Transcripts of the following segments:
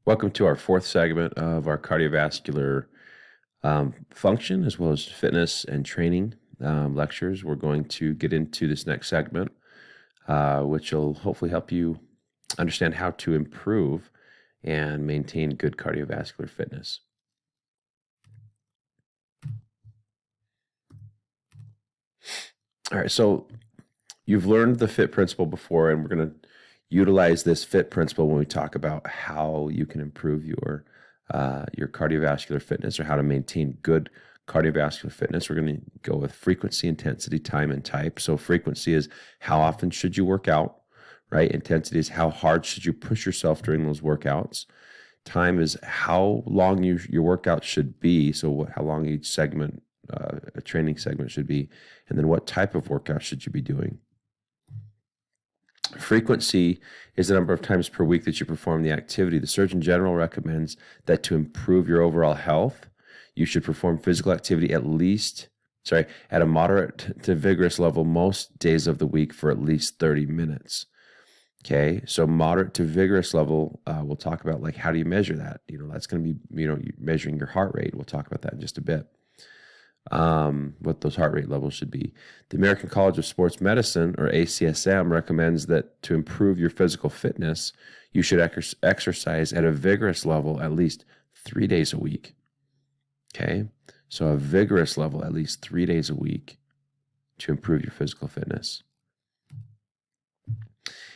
Welcome to our fourth segment of our cardiovascular function as well as fitness and training lectures. We're going to get into this next segment, which will hopefully help you understand how to improve and maintain good cardiovascular fitness. All right, so you've learned the FIT principle before, and we're going to utilize this FIT principle when we talk about how you can improve your cardiovascular fitness or how to maintain good cardiovascular fitness. We're going to go with frequency, intensity, time, and type. So frequency is how often should you work out, right? Intensity is how hard should you push yourself during those workouts. Time is how long your workout should be. So how long each segment, a training segment should be. And then what type of workout should you be doing? Frequency is the number of times per week that you perform the activity. The Surgeon General recommends that to improve your overall health, you should perform physical activity at a moderate to vigorous level most days of the week for at least 30 minutes. Okay, so moderate to vigorous level, we'll talk about like how do you measure that? That's going to be, measuring your heart rate. We'll talk about that in just a bit. What those heart rate levels should be. The American College of Sports Medicine, or ACSM, recommends that to improve your physical fitness, you should exercise at a vigorous level at least 3 days a week. Okay, so a vigorous level at least 3 days a week to improve your physical fitness.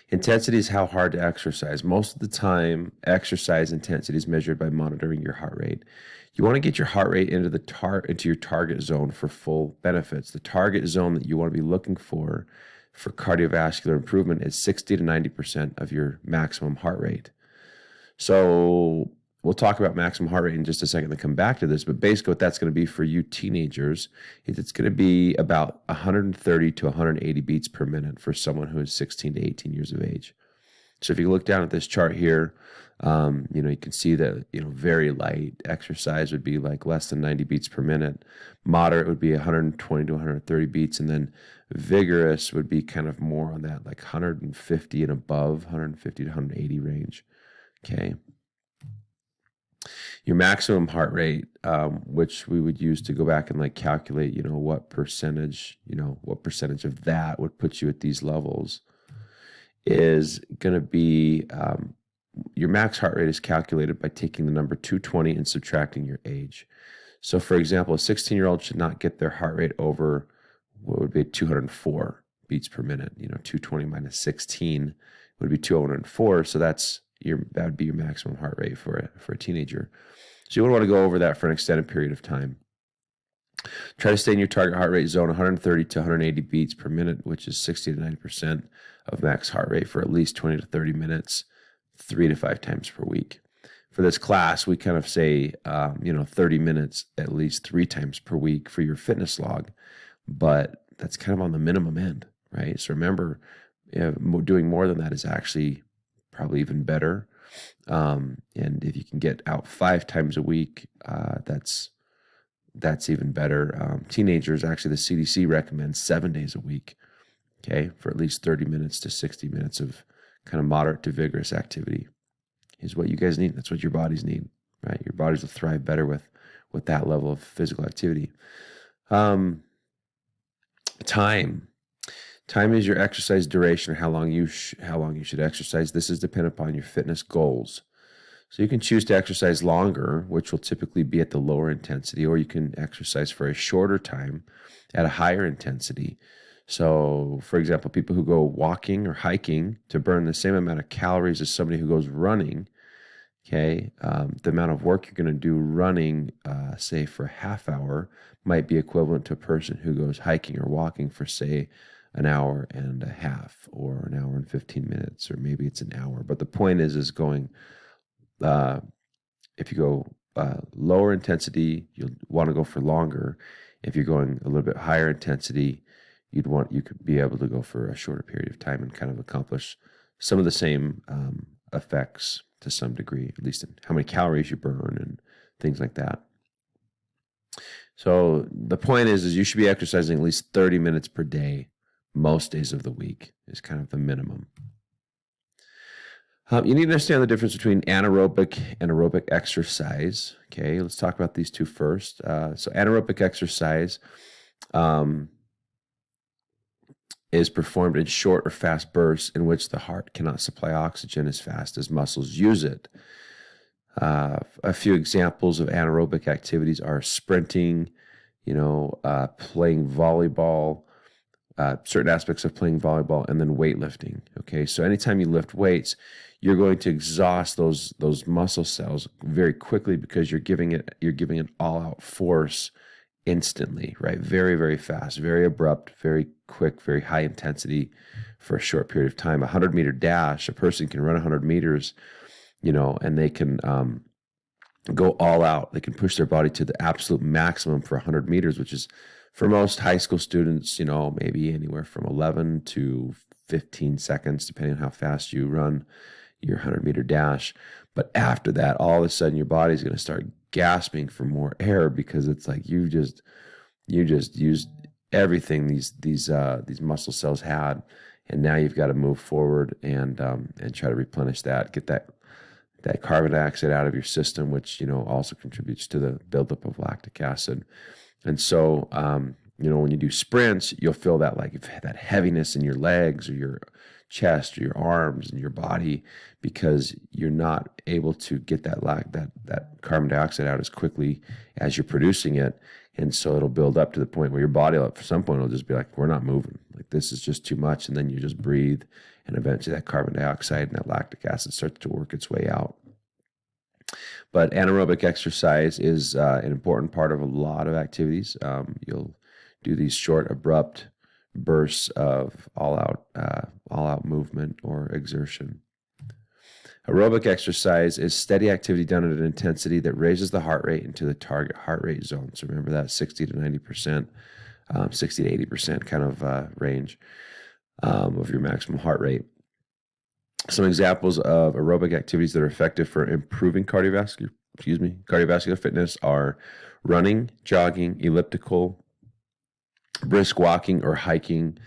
Intensity is how hard to exercise. Most of the time, exercise intensity is measured by monitoring your heart rate. You want to get your heart rate into your target zone for full benefits. The target zone that you want to be looking for cardiovascular improvement is 60 to 90% of your maximum heart rate. So we'll talk about maximum heart rate in just a second to come back to this, but basically what that's going to be for you teenagers is it's going to be about 130 to 180 beats per minute for someone who is 16 to 18 years of age. So if you look down at this chart here, you can see that, very light exercise would be like less than 90 beats per minute. Moderate would be 120 to 130 beats. And then vigorous would be kind of more on that, like 150 and above, 150 to 180 range. Okay. Your maximum heart rate, which we would use to go back and like calculate, what percentage of that would put you at these levels, is going to be your max heart rate is calculated by taking the number 220 and subtracting your age. So, for example, a 16-year-old should not get their heart rate over what would be 204 beats per minute. 220 minus 16 would be 204. So that would be your maximum heart rate for a teenager. So you would want to go over that for an extended period of time. Try to stay in your target heart rate zone, 130 to 180 beats per minute, which is 60 to 90% of max heart rate for at least 20 to 30 minutes, 3 to 5 times per week. For this class, we kind of say, 30 minutes at least 3 times per week for your fitness log, but that's kind of on the minimum end, right? So remember, doing more than that is actually probably even better. And if you can get out 5 times a week, that's even better. Teenagers, actually, the CDC recommends 7 days a week, okay, for at least 30 minutes to 60 minutes of kind of moderate to vigorous activity is what you guys need. That's what your bodies need, right? Your bodies will thrive better with that level of physical activity. Time is your exercise duration, or how long you should exercise. This is dependent upon your fitness goals. So you can choose to exercise longer, which will typically be at the lower intensity, or you can exercise for a shorter time at a higher intensity. So, for example, people who go walking or hiking to burn the same amount of calories as somebody who goes running, okay, the amount of work you're going to do running, say, for a half hour might be equivalent to a person who goes hiking or walking for, say, an hour and a half or an hour and 15 minutes, or maybe it's an hour. But the point is going... if you go lower intensity, you'll want to go for longer. If you're going a little bit higher intensity, you could be able to go for a shorter period of time and kind of accomplish some of the same effects to some degree, at least in how many calories you burn and things like that. So the point is you should be exercising at least 30 minutes per day, most days of the week is kind of the minimum. You need to understand the difference between anaerobic and aerobic exercise. Okay, let's talk about these two first. So anaerobic exercise um, is performed in short or fast bursts in which the heart cannot supply oxygen as fast as muscles use it. A few examples of anaerobic activities are sprinting, playing volleyball, certain aspects of playing volleyball, and then weightlifting. Okay, so anytime you lift weights, you're going to exhaust those muscle cells very quickly because you're giving an all-out force instantly, right? Very, very fast, very abrupt, very quick, very high intensity for a short period of time. 100-meter dash, a person can run 100 meters, and they can go all out. They can push their body to the absolute maximum for 100 meters, which is for most high school students, maybe anywhere from 11 to 15 seconds, depending on how fast you run your 100-meter dash. But after that, all of a sudden, your body's going to start gasping for more air because it's like you just used everything these muscle cells had, and now you've got to move forward and try to replenish that, get that carbon dioxide out of your system, which also contributes to the buildup of lactic acid. And so when you do sprints, you'll feel that that heaviness in your legs or your chest or your arms and your body because you're not able to get that carbon dioxide out as quickly as you're producing it. And so it'll build up to the point where your body, at some point, will just be like, we're not moving. Like, this is just too much. And then you just breathe, and eventually that carbon dioxide and that lactic acid starts to work its way out. But anaerobic exercise is an important part of a lot of activities. You'll do these short, abrupt bursts of all-out movement or exertion. Aerobic exercise is steady activity done at an intensity that raises the heart rate into the target heart rate zone. So remember that 60 to 90%, 60 to 80% kind of range of your maximum heart rate. Some examples of aerobic activities that are effective for improving cardiovascular fitness are running, jogging, elliptical, brisk walking or hiking,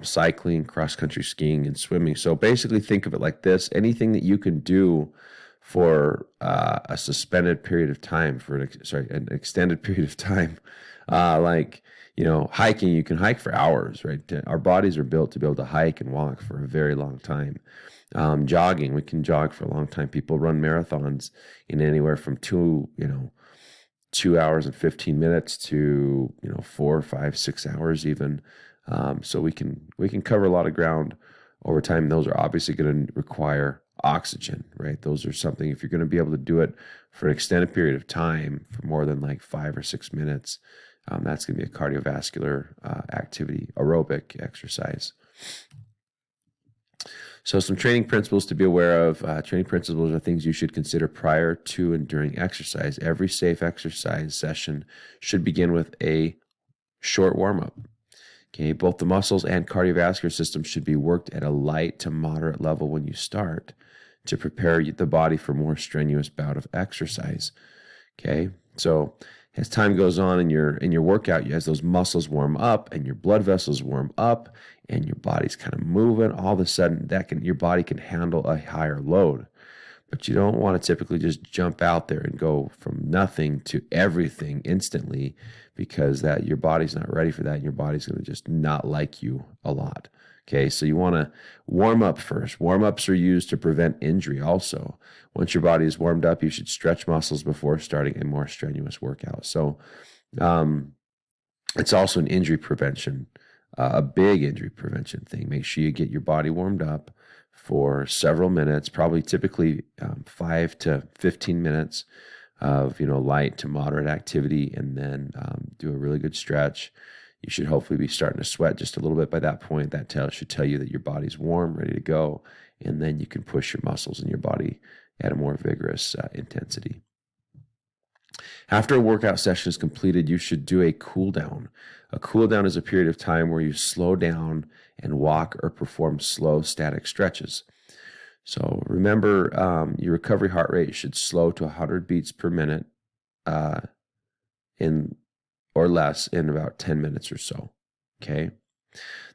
cycling, cross-country skiing, and swimming. So basically think of it like this. Anything that you can do for a suspended period of time, an extended period of time, hiking, you can hike for hours, right? Our bodies are built to be able to hike and walk for a very long time. Jogging, we can jog for a long time. People run marathons in anywhere from 2 hours and 15 minutes to 4, 5, 6 hours even. So we can cover a lot of ground over time. Those are obviously going to require oxygen, right? Those are something, if you're going to be able to do it for an extended period of time for more than 5 or 6 minutes, that's going to be a cardiovascular activity, aerobic exercise. So some training principles to be aware of. Training principles are things you should consider prior to and during exercise. Every safe exercise session should begin with a short warm-up. Okay, both the muscles and cardiovascular system should be worked at a light to moderate level when you start to prepare the body for more strenuous bout of exercise. Okay, so as time goes on in your workout, as those muscles warm up and your blood vessels warm up and your body's kind of moving, all of a sudden your body can handle a higher load. But you don't want to typically just jump out there and go from nothing to everything instantly, because your body's not ready for that, and your body's going to just not like you a lot. Okay, so you want to warm up first. Warm-ups are used to prevent injury also. Once your body is warmed up, you should stretch muscles before starting a more strenuous workout. So it's also an injury prevention, a big injury prevention thing. Make sure you get your body warmed up for several minutes, typically 5 to 15 minutes of light to moderate activity, and then do a really good stretch. You should hopefully be starting to sweat just a little bit by that point. That should tell you that your body's warm, ready to go, and then you can push your muscles in your body at a more vigorous intensity. After a workout session is completed, you should do a cool down. A cool down is a period of time where you slow down and walk or perform slow static stretches. So remember, your recovery heart rate should slow to 100 beats per minute or less in about 10 minutes or so. Okay.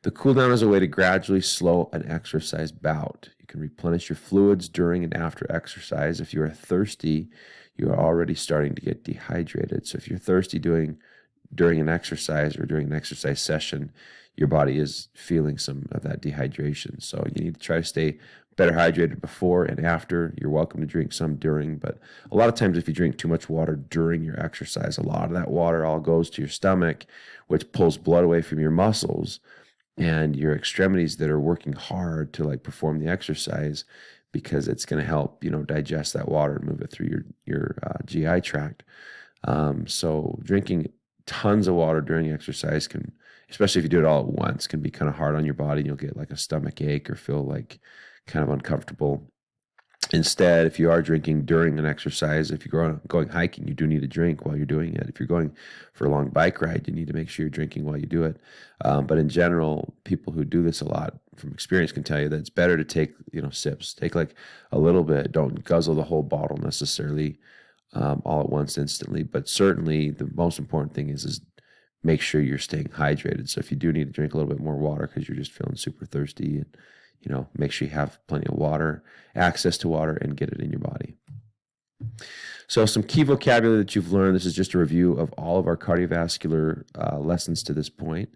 The cool down is a way to gradually slow an exercise bout. You can replenish your fluids during and after exercise. If you are thirsty, you are already starting to get dehydrated. So if you're thirsty during an exercise or during an exercise session, your body is feeling some of that dehydration. So you need to try to stay better hydrated before and after. You're welcome to drink some during, but a lot of times if you drink too much water during your exercise, a lot of that water all goes to your stomach, which pulls blood away from your muscles and your extremities that are working hard to like perform the exercise, because it's going to help, digest that water and move it through your GI tract. So drinking tons of water during exercise can, especially if you do it all at once, can be kind of hard on your body. You'll get like a stomach ache or feel like kind of uncomfortable. Instead, if you are drinking during an exercise, if you're going hiking, you do need to drink while you're doing it. If you're going for a long bike ride, you need to make sure you're drinking while you do it. But in general, people who do this a lot from experience can tell you that it's better to take, sips. Take like a little bit. Don't guzzle the whole bottle necessarily all at once instantly. But certainly the most important thing is make sure you're staying hydrated. So if you do need to drink a little bit more water because you're just feeling super thirsty, and make sure you have plenty of water, access to water, and get it in your body. So some key vocabulary that you've learned. This is just a review of all of our cardiovascular lessons to this point.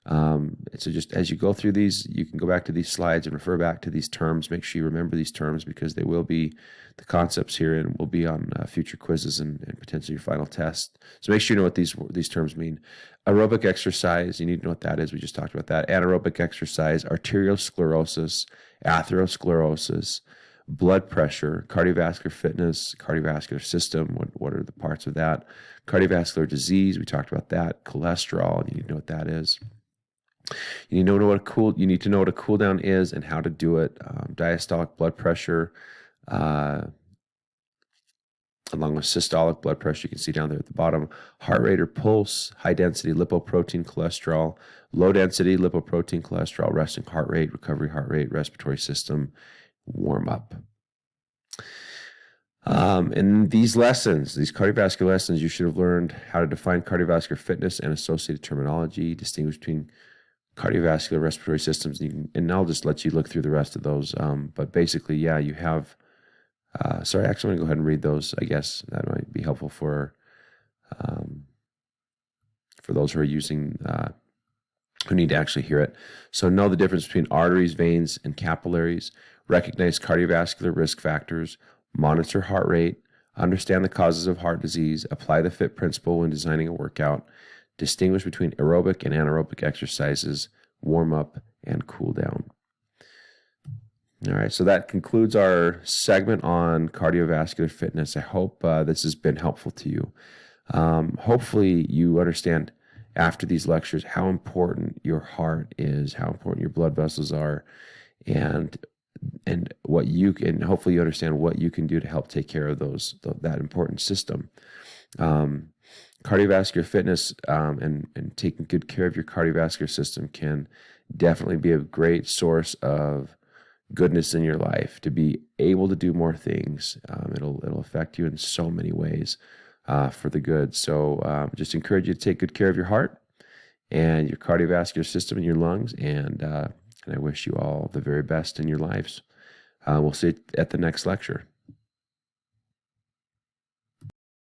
So just as you go through these, you can go back to these slides and refer back to these terms. Make sure you remember these terms, because they will be the concepts here and will be on future quizzes and potentially your final test. So make sure you know what these terms mean. Aerobic exercise, you need to know what that is. We just talked about that. Anaerobic exercise, arteriosclerosis, atherosclerosis, blood pressure, cardiovascular fitness, cardiovascular system, what are the parts of that? Cardiovascular disease, we talked about that. Cholesterol, you need to know what that is. You need to know what a cool down is and how to do it. Diastolic blood pressure, along with systolic blood pressure, you can see down there at the bottom. Heart rate or pulse, high density lipoprotein cholesterol, low density lipoprotein cholesterol, resting heart rate, recovery heart rate, respiratory system, warm up. In these lessons, these cardiovascular lessons, you should have learned how to define cardiovascular fitness and associated terminology, distinguish between cardiovascular respiratory systems, and I'll just let you look through the rest of those. But basically, yeah, you have, sorry, actually, I'm going to go ahead and read those. I guess that might be helpful for those who are using, who need to actually hear it. So know the difference between arteries, veins, and capillaries, recognize cardiovascular risk factors, monitor heart rate, understand the causes of heart disease, apply the FIT principle when designing a workout, distinguish between aerobic and anaerobic exercises, warm up, and cool down. All right, so that concludes our segment on cardiovascular fitness. I hope this has been helpful to you. Hopefully you understand after these lectures how important your heart is, how important your blood vessels are, and what you can, hopefully you understand what you can do to help take care of that important system. Cardiovascular fitness and taking good care of your cardiovascular system can definitely be a great source of goodness in your life. To be able to do more things, it'll affect you in so many ways for the good. So just encourage you to take good care of your heart and your cardiovascular system and your lungs, and I wish you all the very best in your lives. We'll see you at the next lecture.